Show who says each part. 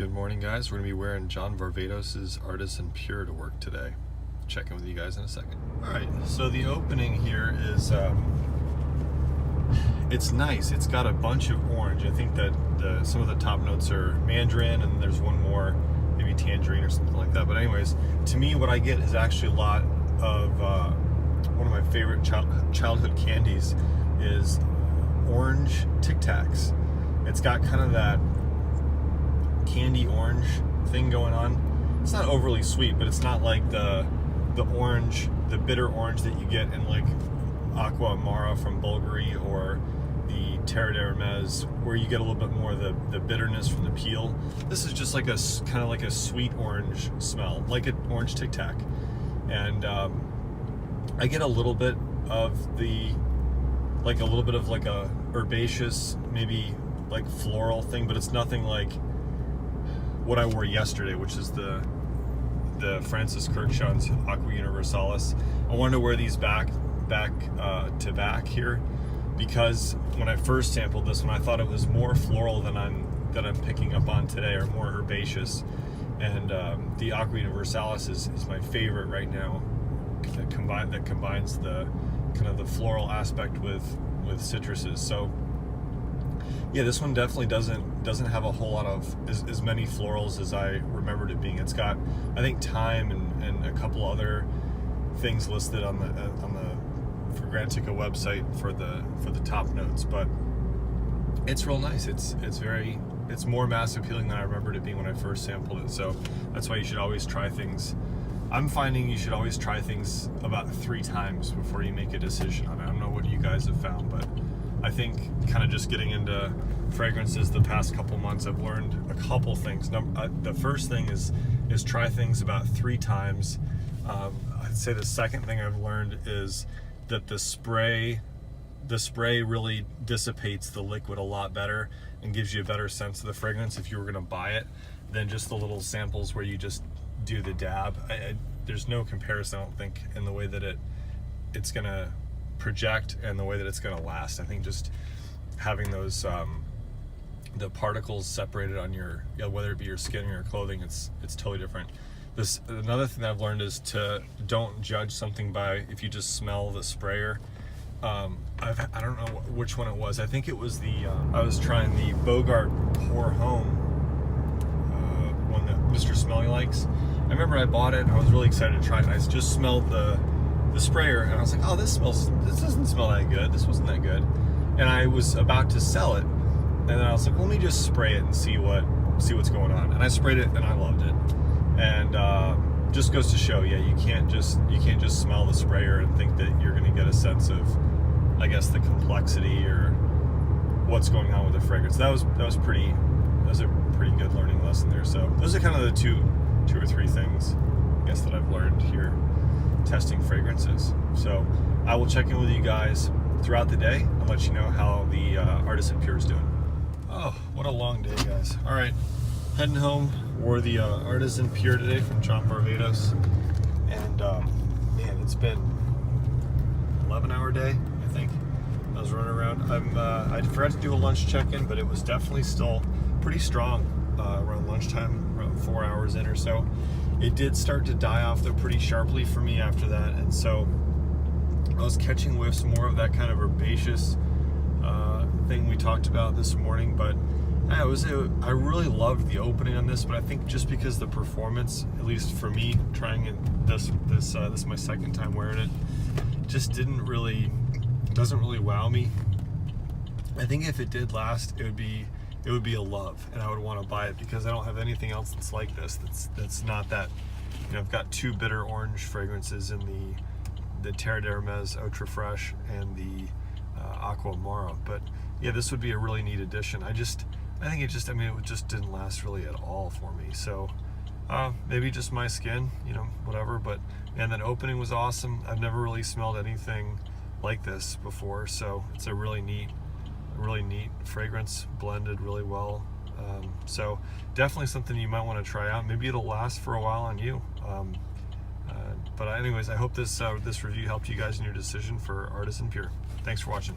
Speaker 1: Good morning, guys. We're going to be wearing John Varvatos Artisan Pure to work today. Check in with you guys in a second. Alright, so the opening here is, it's nice. It's got a bunch of orange. I think that some of the top notes are mandarin, and there's one more, maybe tangerine or something like that. But anyways, to me, what I get is actually a lot of, one of my favorite childhood candies is orange Tic Tacs. It's got kind of that candy orange thing going on. It's not overly sweet, but it's not like the orange, the bitter orange that you get in like Aqua Amara from Bulgari or the Terre d'Hermes, where you get a little bit more of the bitterness from the peel. This is just like a kind of like a sweet orange smell, like an orange Tic Tac. And I get a little bit of the, like a little bit of like a herbaceous, maybe like floral thing, but it's nothing like what I wore yesterday, which is the Francis Kirkshaw's Aqua Universalis. I wanted to wear these back to back here because when I first sampled this one, I thought it was more floral than I'm picking up on today, or more herbaceous. And the Aqua Universalis is my favorite right now. That combines the kind of the floral aspect with citruses. So yeah, this one definitely doesn't have a whole lot of as many florals as I remembered it being. It's got, I think, thyme and a couple other things listed on the Fragrantica website for the top notes, but it's real nice. It's more mass appealing than I remembered it being when I first sampled it. So that's why you should always try things. I'm finding you should always try things about 3 times before you make a decision on it. I don't know what you guys have found, but I think kind of just getting into fragrances the past couple months, I've learned a couple things. The first thing is try things about 3 times. I'd say the second thing I've learned is that the spray really dissipates the liquid a lot better and gives you a better sense of the fragrance if you were going to buy it than just the little samples where you just do the dab. There's no comparison, I don't think, in the way that it's going to project and the way that it's going to last. I think just having those the particles separated on your, whether it be your skin or your clothing, it's totally different. Another thing that I've learned is to don't judge something by if you just smell the sprayer. I don't know which one it was. I think it was I was trying the Bogart Pour Home one that Mr. Smelly likes. I remember I bought it and I was really excited to try it. And I just smelled the sprayer and I was like, oh, this doesn't smell that good. This wasn't that good. And I was about to sell it, and then I was like, well, let me just spray it and see what's going on. And I sprayed it and I loved it. And just goes to show, yeah, you can't just smell the sprayer and think that you're going to get a sense of, I guess, the complexity or what's going on with the fragrance. That was a pretty good learning lesson there. So those are kind of the two or three things, I guess, that I've learned here testing fragrances. So I will check in with you guys throughout the day and let you know how the Artisan Pure is doing. Oh, what a long day, guys. All right, heading home. Wore the Artisan Pure today from John Varvatos, and man, it's been 11-hour day, I think. I was running around. I forgot to do a lunch check-in, but it was definitely still pretty strong around lunchtime, around 4 hours in or so. It did start to die off though pretty sharply for me after that, and so I was catching whiffs more of that kind of herbaceous thing we talked about this morning. But I really loved the opening on this, but I think just because the performance, at least for me, trying it this is my second time wearing it, just doesn't really wow me. I think if it did last, it would be a love, and I would want to buy it because I don't have anything else that's like this. That's not that. I've got 2 bitter orange fragrances in the Terre d'Hermes Ultra Fresh and the Aqua Amara. But yeah, this would be a really neat addition. I think it just didn't last really at all for me. So maybe just my skin, whatever. But man, that opening was awesome. I've never really smelled anything like this before, so it's a really neat fragrance, blended really well. So definitely something you might want to try out. Maybe it'll last for a while on you. But anyways, I hope this review helped you guys in your decision for Artisan Pure. Thanks for watching.